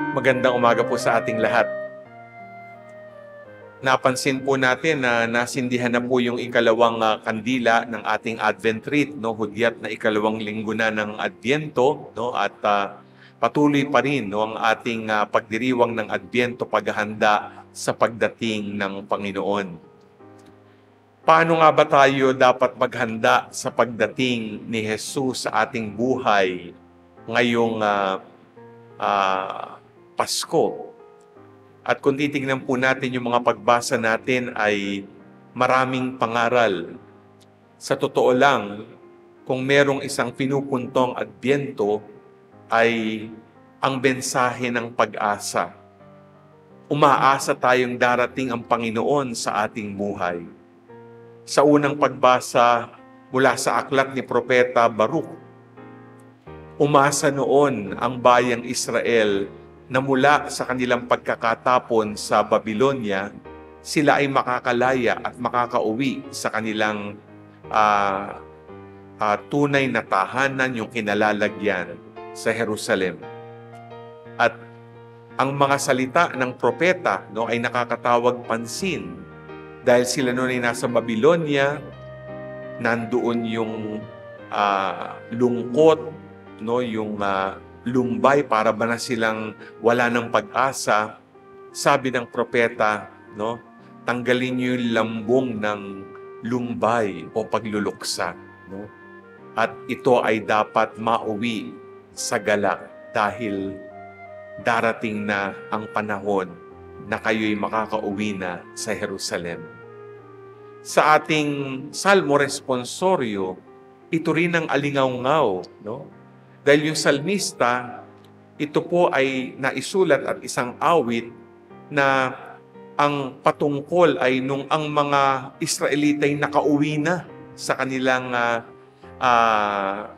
Magandang umaga po sa ating lahat. Napansin po natin na nasindihan na po yung ikalawang kandila ng ating Advent Rite, no? Hudyat na ikalawang linggo na ng Adbyento, no? At patuloy pa rin, no, ang ating pagdiriwang ng Adbyento, paghahanda sa pagdating ng Panginoon. Paano nga ba tayo dapat maghanda sa pagdating ni Jesus sa ating buhay ngayong Pasko? At kung titignan po natin yung mga pagbasa natin ay maraming pangaral. Sa totoo lang, kung merong isang pinupuntong Adbyento ay ang mensahe ng pag-asa. Umaasa tayong darating ang Panginoon sa ating buhay. Sa unang pagbasa mula sa aklat ni Propeta Baruch, umasa noon ang bayang Israel na mula sa kanilang pagkakatapon sa Babylonia, sila ay makakalaya at makakauwi sa kanilang tunay na tahanan, yung kinalalagyan sa Jerusalem. At ang mga salita ng propeta, no, ay nakakatawag pansin dahil sila noon ay nasa Babylonia, nandoon yung lungkot, no, yung lumbay, para ba na silang wala ng pag-asa. Sabi ng propeta, no, tanggalin niyo yung lambong ng lumbay o pagluluksa, no? At ito ay dapat mauwi sa galak dahil darating na ang panahon na kayo'y makakauwi na sa Jerusalem. Sa ating Salmo Responsorio, ito rin ang alingaw-ngaw, no? Dahil yung salmista, ito po ay naisulat at isang awit na ang patungkol ay nung ang mga Israelita ay nakauwi na sa kanilang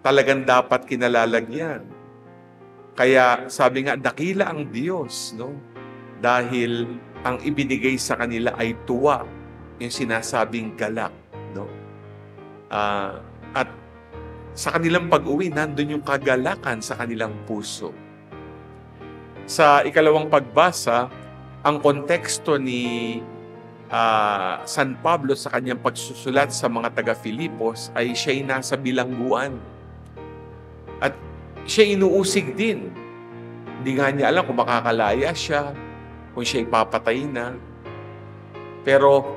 talagang dapat kinalalagyan. Kaya sabi nga, dakila ang Diyos, no? Dahil ang ibinigay sa kanila ay tuwa, yung sinasabing galak, no? At sa kanilang pag-uwi, nandun yung kagalakan sa kanilang puso. Sa ikalawang pagbasa, ang konteksto ni San Pablo sa kanyang pagsusulat sa mga taga-Filipos ay siya'y nasa bilangguan. At siya'y inuusig din. Hindi nga niya alam kung makakalaya siya, kung siya'y papatay na. Pero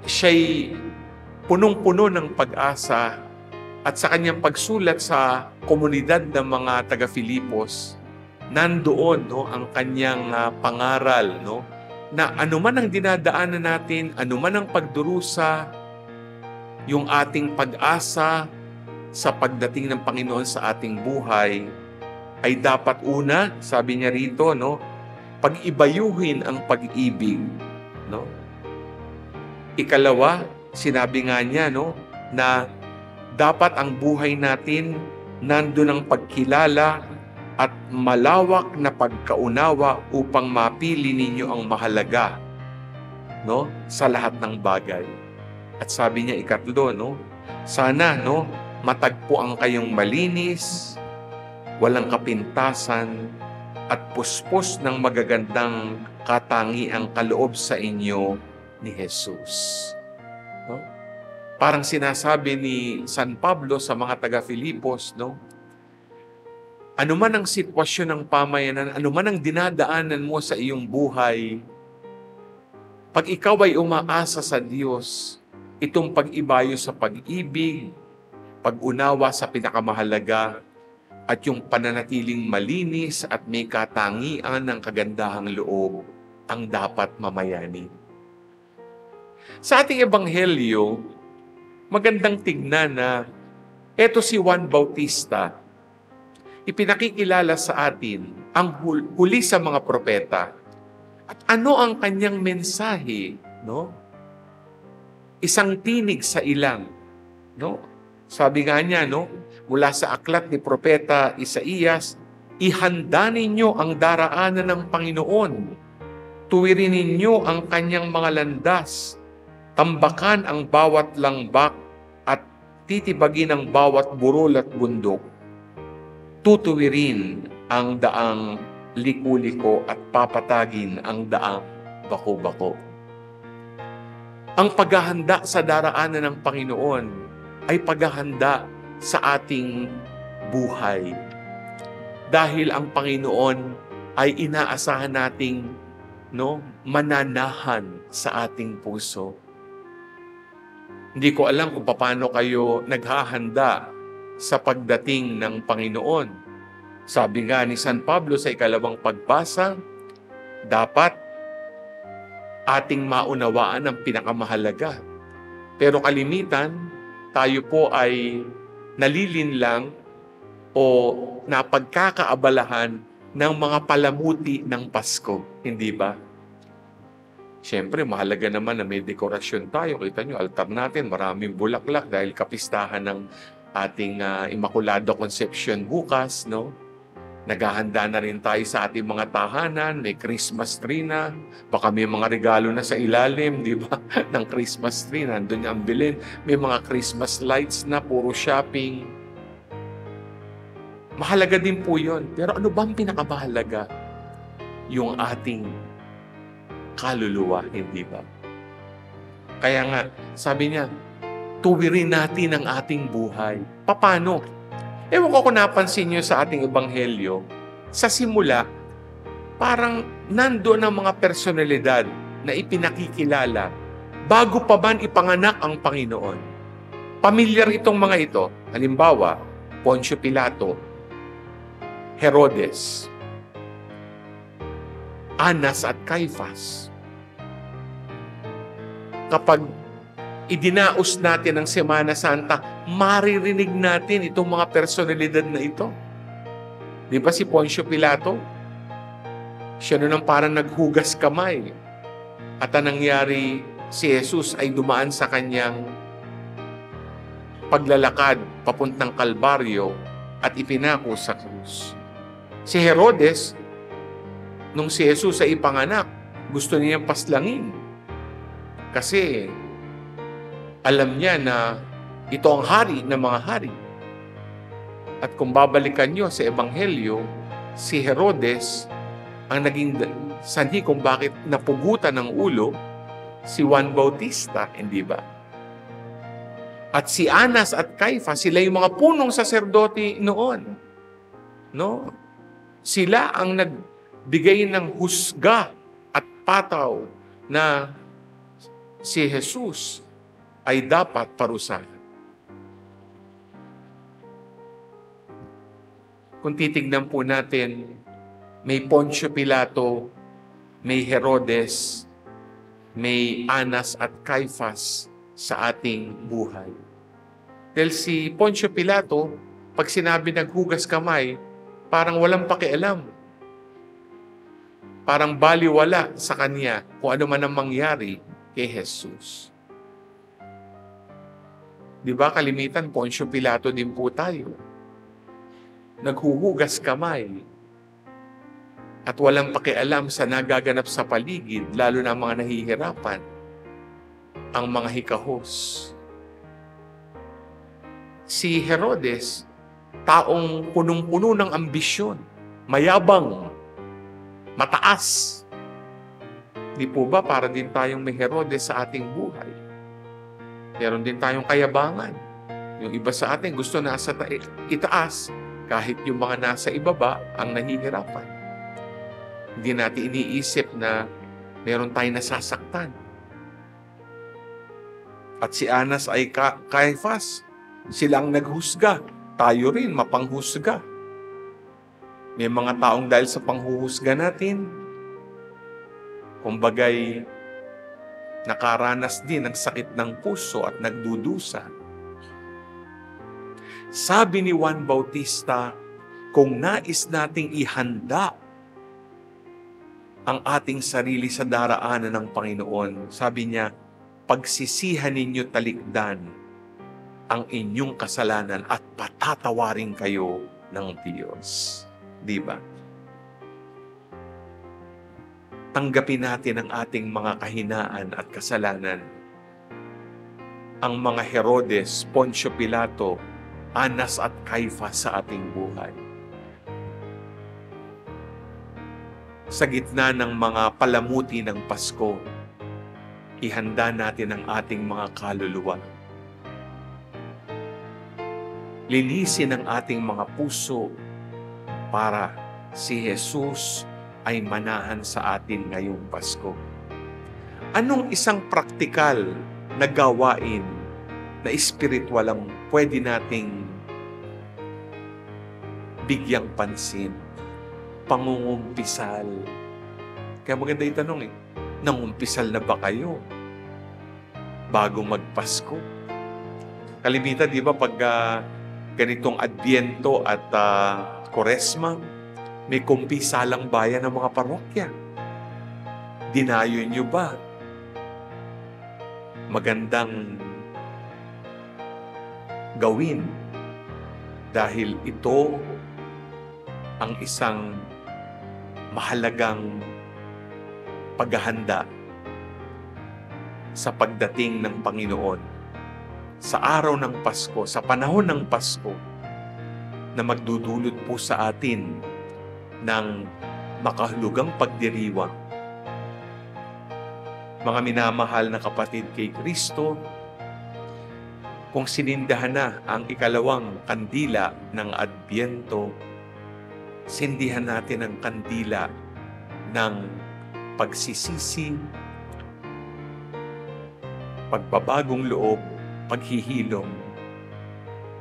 siya'y punong-puno ng pag-asa. At sa kanyang pagsulat sa komunidad ng mga taga-Filipos, nandoon, no, ang kanyang pangaral, no, na anuman ang dinadaanan natin, anuman ang pagdurusa, yung ating pag-asa sa pagdating ng Panginoon sa ating buhay ay dapat una, sabi niya rito, no, pag-ibayuhin ang pag-ibig, no. Ikalawa, sinabi nga niya, no, na dapat ang buhay natin nandun ang pagkilala at malawak na pagkaunawa upang mapili ninyo ang mahalaga, no, sa lahat ng bagay. At sabi niya ikatlo, no, sana, no, matagpo ang kayong malinis, walang kapintasan, at puspos ng magagandang katangiang kaloob sa inyo ni Jesus. No? Parang sinasabi ni San Pablo sa mga taga-Filipos, no? Anuman ang sitwasyon ng pamayanan, anuman ang dinadaanan mo sa iyong buhay, pag ikaw ay umaasa sa Diyos, itong pag-ibayo sa pag-ibig, pag-unawa sa pinakamahalaga, at yung pananatiling malinis at may katangian ng kagandahang loob ang dapat mamayani. Sa ating ebanghelyo, magandang tignan na eto si Juan Bautista, ipinakikilala sa atin ang huli sa mga propeta. At ano ang kanyang mensahe, no? Isang tinig sa ilang, no? Sabi nga niya, no, mula sa aklat ni Propeta Isaías, ihanda ninyo ang daraanan ng Panginoon. Tuwirin ninyo ang kanyang mga landas. Tambakan ang bawat langbak at titibagin ang bawat burol at bundok. Tutuwirin ang daang liku-liko at papatagin ang daang bako-bako. Ang paghahanda sa daraanan ng Panginoon ay paghahanda sa ating buhay. Dahil ang Panginoon ay inaasahan nating mananahan sa ating puso. Hindi ko alam kung paano kayo naghahanda sa pagdating ng Panginoon. Sabi nga ni San Pablo sa ikalawang pagbasa, dapat ating maunawaan ang pinakamahalaga. Pero kalimitan, tayo po ay nalilinlang o napagkakaabalahan ng mga palamuti ng Pasko. Hindi ba? Siyempre, mahalaga naman na may dekorasyon tayo. Kita nyo, altar natin, maraming bulaklak dahil kapistahan ng ating Immaculada Conception bukas, no? Naghahanda na rin tayo sa ating mga tahanan, may Christmas tree na, baka may mga regalo na sa ilalim, di ba? Ng Christmas tree, nandun ang bilin. May mga Christmas lights na, puro shopping. Mahalaga din po yun. Pero ano bang pinakamahalaga? Yung ating kaluluwa, hindi ba? Kaya nga, sabi niya, tuwirin natin ang ating buhay. Paano? Ewan ko kung napansin niyo sa ating ebanghelyo, sa simula, parang nandoon ang mga personalidad na ipinakikilala bago pa man ipanganak ang Panginoon. Pamilyar itong mga ito. Halimbawa, Poncio Pilato, Herodes, Anas at Caifas. Kapag idinaos natin ang Semana Santa, maririnig natin itong mga personalidad na ito. Di ba si Poncio Pilato? Siya nun ang parang naghugas kamay. At ang nangyari, si Jesus ay dumaan sa kanyang paglalakad papuntang Kalbaryo at ipinako sa krus. Si Herodes, nung si Jesus ay ipanganak, gusto niyang paslangin. Kasi alam niya na ito ang hari ng mga hari. At kung babalikan niyo sa Ebanghelyo, si Herodes ang naging sanhi kung bakit napugutan ng ulo si Juan Bautista, hindi ba? At si Anas at Caifas, sila yung mga punong saserdote noon. No? Sila ang nagbigay ng husga at pataw na si Jesus ay dapat parusahan. Kung titignan po natin, may Poncio Pilato, may Herodes, may Anas at Caifas sa ating buhay. Dahil si Poncio Pilato, pag sinabi naghugas kamay, parang walang pakialam. Parang baliwala sa kanya kung ano man ang mangyari kay Jesus. Di ba kalimitan, Poncio Pilato din po tayo. Naghuhugas kamay at walang pakialam sa nagaganap sa paligid, lalo na ang mga nahihirapan, ang mga hikahos. Si Herodes, taong punong-puno ng ambisyon, mayabang, mataas. Di po ba para din tayong may Herodes sa ating buhay? Meron din tayong kayabangan. Yung iba sa atin gusto nasa itaas, kahit yung mga nasa ibaba ang nahihirapan. Hindi natin iniisip na meron tayong nasasaktan. At si Anas ay Caifas, silang naghusga. Tayo rin, mapanghusga. May mga taong dahil sa panghuhusga natin, kumbagay, nakaranas din ng sakit ng puso at nagdudusa. Sabi ni Juan Bautista, kung nais nating ihanda ang ating sarili sa daraanan ng Panginoon, sabi niya, pagsisihan ninyo talikdan ang inyong kasalanan at patatawarin kayo ng Diyos. Di ba? Tanggapin natin ang ating mga kahinaan at kasalanan. Ang mga Herodes, Poncio Pilato, Anas at Caifas sa ating buhay. sa gitna ng mga palamuti ng Pasko, ihanda natin ang ating mga kaluluwa. Linisin ang ating mga puso para si Jesus ay manahan sa atin ngayong Pasko. Anong isang praktikal na gawain na espiritual ang pwede nating bigyang pansin? Pangungumpisal. Kaya maganda yung tanong nangumpisal na ba kayo bago magpasko? Kalimitan, di ba, pag ganitong Adbyento at Koresma, may kumpisalang bayan ng mga parokya. Dinayo nyo ba? Magandang gawin dahil ito ang isang mahalagang paghahanda sa pagdating ng Panginoon sa araw ng Pasko, sa panahon ng Pasko, na magdudulot po sa atin ng makahulugang pagdiriwang. Mga minamahal na kapatid kay Kristo, kung sinindahan na ang ikalawang kandila ng Adbyento, sindihan natin ang kandila ng pagsisisi, pagbabagong loob, paghihilom,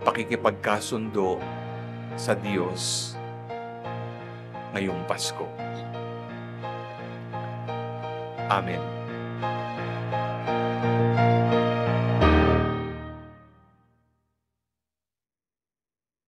pakikipagkasundo sa Diyos ngayong Pasko. Amen.